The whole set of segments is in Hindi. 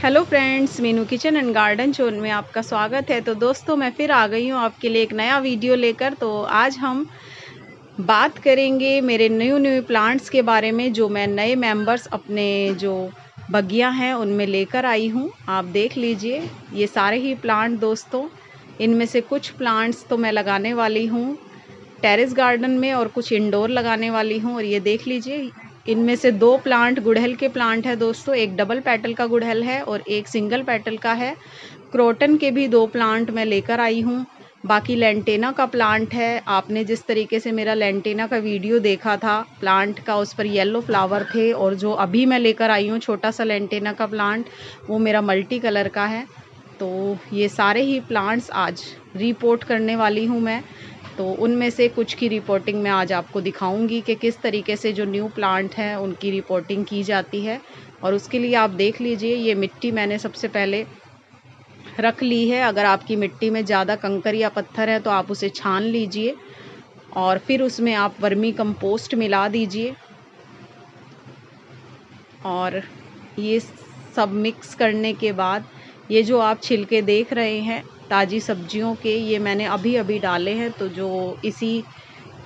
Hello friends, Meenu kitchen and garden zone में आपका स्वागत है। तो दोस्तों, मैं फिर आ गई हूँ आपके लिए एक नया वीडियो लेकर। तो आज हम बात करेंगे मेरे न्यू प्लांट्स के बारे में, जो मैं नए मेंबर्स अपने जो बगिया हैं उनमें लेकर आई हूँ। आप देख लीजिए ये सारे ही प्लांट दोस्तों। इनमें से कुछ प्लांट्स तो मैं लगाने वाली हूँ टेरेस गार्डन में और कुछ इंडोर लगाने वाली हूँ। और ये देख लीजिए, इनमें से 2 प्लांट गुड़हल के प्लांट है दोस्तों। एक डबल पेटल का गुड़हल है और एक सिंगल पेटल का है। क्रोटन के भी 2 प्लांट मैं लेकर आई हूँ। बाकी लेंटेना का प्लांट है। आपने जिस तरीके से मेरा लेंटेना का वीडियो देखा था प्लांट का, उस पर येलो फ्लावर थे। और जो अभी मैं लेकर आई हूँ छोटा सा लेंटेना का प्लांट, वो मेरा मल्टी कलर का है। तो ये सारे ही प्लांट्स आज रिपोर्ट करने वाली हूँ मैं। तो उनमें से कुछ की रिपोर्टिंग मैं आज आपको दिखाऊंगी कि किस तरीके से जो न्यू प्लांट हैं उनकी रिपोर्टिंग की जाती है। और उसके लिए आप देख लीजिए, ये मिट्टी मैंने सबसे पहले रख ली है। अगर आपकी मिट्टी में ज़्यादा कंकर या पत्थर है तो आप उसे छान लीजिए और फिर उसमें आप वर्मी कंपोस्ट मिला दीजिए। और ये सब मिक्स करने के बाद ये जो आप छिलके देख रहे हैं ताज़ी सब्जियों के, ये मैंने अभी अभी डाले हैं। तो जो इसी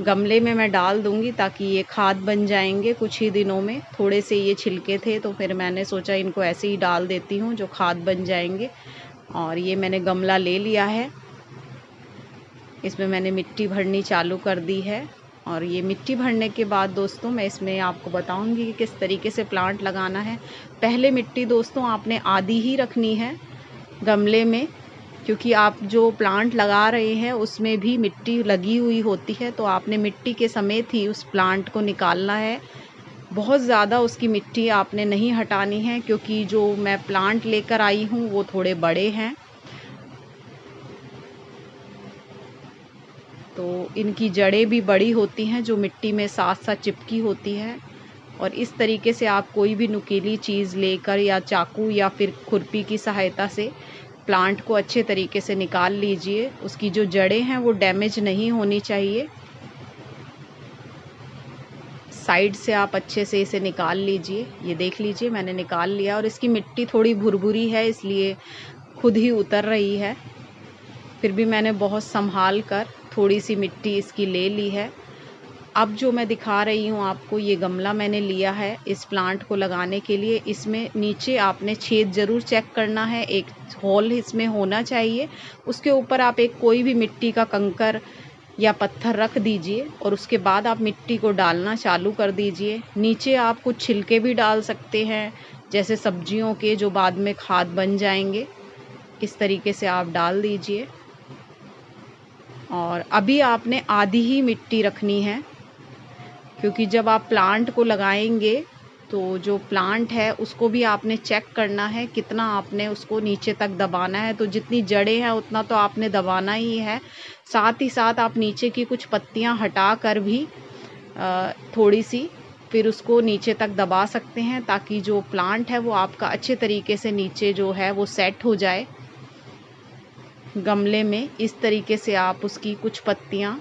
गमले में मैं डाल दूंगी ताकि ये खाद बन जाएंगे कुछ ही दिनों में। थोड़े से ये छिलके थे तो फिर मैंने सोचा इनको ऐसे ही डाल देती हूँ, जो खाद बन जाएंगे। और ये मैंने गमला ले लिया है, इसमें मैंने मिट्टी भरनी चालू कर दी है। और ये मिट्टी भरने के बाद दोस्तों मैं इसमें आपको बताऊंगी कि किस तरीके से प्लांट लगाना है। पहले मिट्टी दोस्तों आपने आधी ही रखनी है गमले में, क्योंकि आप जो प्लांट लगा रहे हैं उसमें भी मिट्टी लगी हुई होती है। तो आपने मिट्टी के समेत ही उस प्लांट को निकालना है। बहुत ज़्यादा उसकी मिट्टी आपने नहीं हटानी है, क्योंकि जो मैं प्लांट लेकर आई हूँ वो थोड़े बड़े हैं। तो इनकी जड़ें भी बड़ी होती हैं जो मिट्टी में साथ साथ चिपकी होती है। और इस तरीके से आप कोई भी नुकीली चीज़ लेकर या चाकू या फिर खुरपी की सहायता से प्लांट को अच्छे तरीके से निकाल लीजिए। उसकी जो जड़ें हैं वो डैमेज नहीं होनी चाहिए। साइड से आप अच्छे से इसे निकाल लीजिए। ये देख लीजिए मैंने निकाल लिया। और इसकी मिट्टी थोड़ी भुरभुरी है, इसलिए खुद ही उतर रही है। फिर भी मैंने बहुत संभाल कर थोड़ी सी मिट्टी इसकी ले ली है। अब जो मैं दिखा रही हूँ आपको, ये गमला मैंने लिया है इस प्लांट को लगाने के लिए। इसमें नीचे आपने छेद ज़रूर चेक करना है, एक होल इसमें होना चाहिए। उसके ऊपर आप एक कोई भी मिट्टी का कंकर या पत्थर रख दीजिए और उसके बाद आप मिट्टी को डालना चालू कर दीजिए। नीचे आप कुछ छिलके भी डाल सकते हैं, जैसे सब्जियों के, जो बाद में खाद बन जाएंगे। इस तरीके से आप डाल दीजिए। और अभी आपने आधी ही मिट्टी रखनी है, क्योंकि जब आप प्लांट को लगाएंगे तो जो प्लांट है उसको भी आपने चेक करना है कितना आपने उसको नीचे तक दबाना है। तो जितनी जड़ें हैं उतना तो आपने दबाना ही है। साथ ही साथ आप नीचे की कुछ पत्तियां हटा कर भी थोड़ी सी फिर उसको नीचे तक दबा सकते हैं, ताकि जो प्लांट है वो आपका अच्छे तरीके से नीचे जो है वो सेट हो जाए गमले में। इस तरीके से आप उसकी कुछ पत्तियां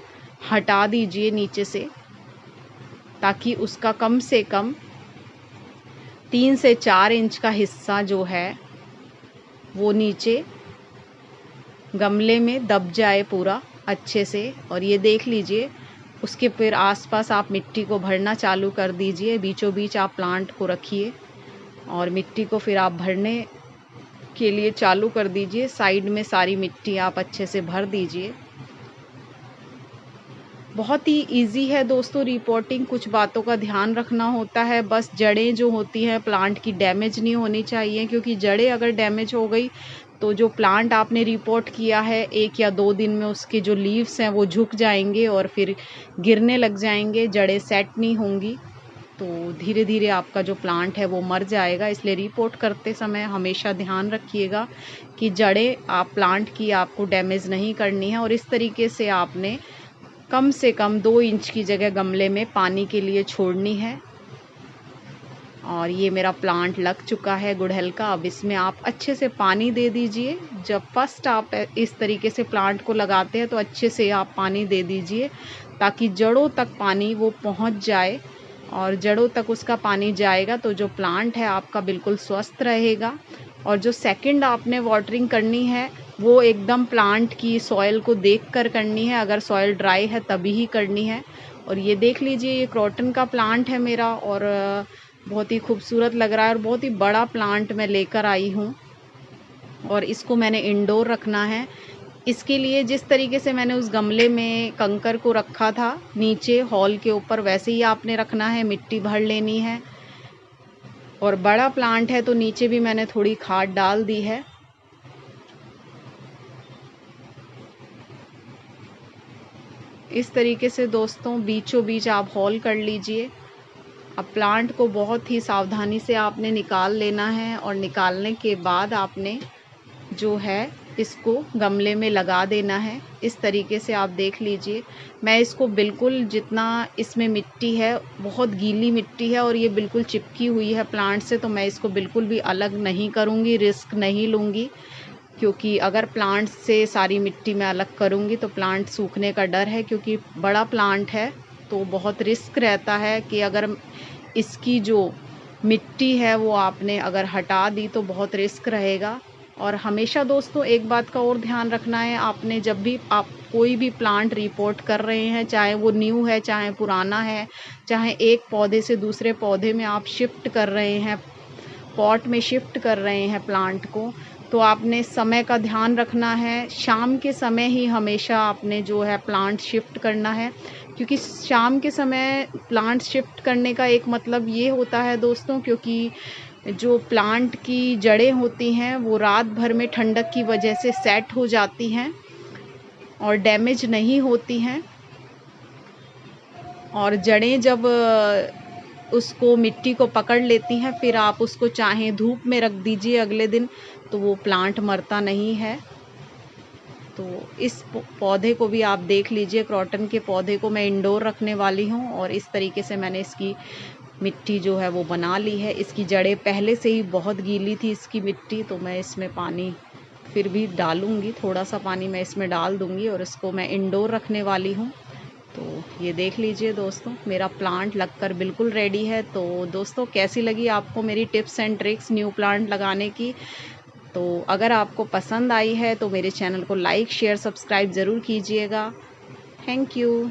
हटा दीजिए नीचे से, ताकि उसका कम से कम 3 से 4 इंच का हिस्सा जो है वो नीचे गमले में दब जाए पूरा अच्छे से। और ये देख लीजिए, उसके फिर आसपास आप मिट्टी को भरना चालू कर दीजिए। बीचों बीच आप प्लांट को रखिए और मिट्टी को फिर आप भरने के लिए चालू कर दीजिए। साइड में सारी मिट्टी आप अच्छे से भर दीजिए। बहुत ही इजी है दोस्तों रिपोर्टिंग। कुछ बातों का ध्यान रखना होता है, बस जड़ें जो होती हैं प्लांट की डैमेज नहीं होनी चाहिए, क्योंकि जड़ें अगर डैमेज हो गई तो जो प्लांट आपने रिपोर्ट किया है 1 या 2 दिन में उसके जो लीव्स हैं वो झुक जाएंगे और फिर गिरने लग जाएंगे, जड़ें सेट नहीं होंगी। तो धीरे धीरे आपका जो प्लांट है वो मर जाएगा। इसलिए रिपोर्ट करते समय हमेशा ध्यान रखिएगा कि जड़ें आप प्लांट की आपको डैमेज नहीं करनी है। और इस तरीके से आपने कम से कम 2 इंच की जगह गमले में पानी के लिए छोड़नी है। और ये मेरा प्लांट लग चुका है गुड़हल का। अब इसमें आप अच्छे से पानी दे दीजिए। जब फर्स्ट आप इस तरीके से प्लांट को लगाते हैं तो अच्छे से आप पानी दे दीजिए, ताकि जड़ों तक पानी वो पहुंच जाए। और जड़ों तक उसका पानी जाएगा तो जो प्लांट है आपका बिल्कुल स्वस्थ रहेगा। और जो सेकंड आपने वाटरिंग करनी है वो एकदम प्लांट की सॉइल को देखकर करनी है। अगर सॉइल ड्राई है तभी ही करनी है। और ये देख लीजिए, ये क्रॉटन का प्लांट है मेरा और बहुत ही खूबसूरत लग रहा है और बहुत ही बड़ा प्लांट मैं लेकर आई हूँ और इसको मैंने इंडोर रखना है। इसके लिए जिस तरीके से मैंने उस गमले में कंकर को रखा था नीचे हॉल के ऊपर, वैसे ही आपने रखना है, मिट्टी भर लेनी है। और बड़ा प्लांट है तो नीचे भी मैंने थोड़ी खाद डाल दी है। इस तरीके से दोस्तों बीचों बीच आप हॉल कर लीजिए। अब प्लांट को बहुत ही सावधानी से आपने निकाल लेना है और निकालने के बाद आपने जो है इसको गमले में लगा देना है। इस तरीके से आप देख लीजिए, मैं इसको बिल्कुल, जितना इसमें मिट्टी है बहुत गीली मिट्टी है और ये बिल्कुल चिपकी हुई है प्लांट से, तो मैं इसको बिल्कुल भी अलग नहीं करूँगी, रिस्क नहीं लूँगी। क्योंकि अगर प्लांट से सारी मिट्टी मैं अलग करूँगी तो प्लांट सूखने का डर है, क्योंकि बड़ा प्लांट है तो बहुत रिस्क रहता है कि अगर इसकी जो मिट्टी है वो आपने अगर हटा दी तो बहुत रिस्क रहेगा। और हमेशा दोस्तों एक बात का और ध्यान रखना है, आपने जब भी आप कोई भी प्लांट रिपोर्ट कर रहे हैं, चाहे वो न्यू है चाहे पुराना है, चाहे एक पौधे से दूसरे पौधे में आप शिफ्ट कर रहे हैं, पॉट में शिफ्ट कर रहे हैं प्लांट को, तो आपने समय का ध्यान रखना है। शाम के समय ही हमेशा आपने जो है प्लांट शिफ्ट करना है, क्योंकि शाम के समय प्लांट शिफ्ट करने का एक मतलब ये होता है दोस्तों, क्योंकि जो प्लांट की जड़ें होती हैं वो रात भर में ठंडक की वजह से सेट हो जाती हैं और डैमेज नहीं होती हैं। और जड़ें जब उसको मिट्टी को पकड़ लेती हैं, फिर आप उसको चाहे धूप में रख दीजिए अगले दिन, तो वो प्लांट मरता नहीं है। तो इस पौधे को भी आप देख लीजिए, क्रॉटन के पौधे को मैं इंडोर रखने वाली हूँ और इस तरीके से मैंने इसकी मिट्टी जो है वो बना ली है। इसकी जड़ें पहले से ही बहुत गीली थी इसकी मिट्टी, तो मैं इसमें पानी फिर भी डालूँगी, थोड़ा सा पानी मैं इसमें डाल दूँगी और इसको मैं इंडोर रखने वाली हूँ। तो ये देख लीजिए दोस्तों, मेरा प्लांट लगकर बिल्कुल रेडी है। तो दोस्तों कैसी लगी आपको मेरी tips and tricks new plant लगाने की? तो अगर आपको पसंद आई है तो मेरे चैनल को लाइक शेयर सब्सक्राइब ज़रूर कीजिएगा। Thank you.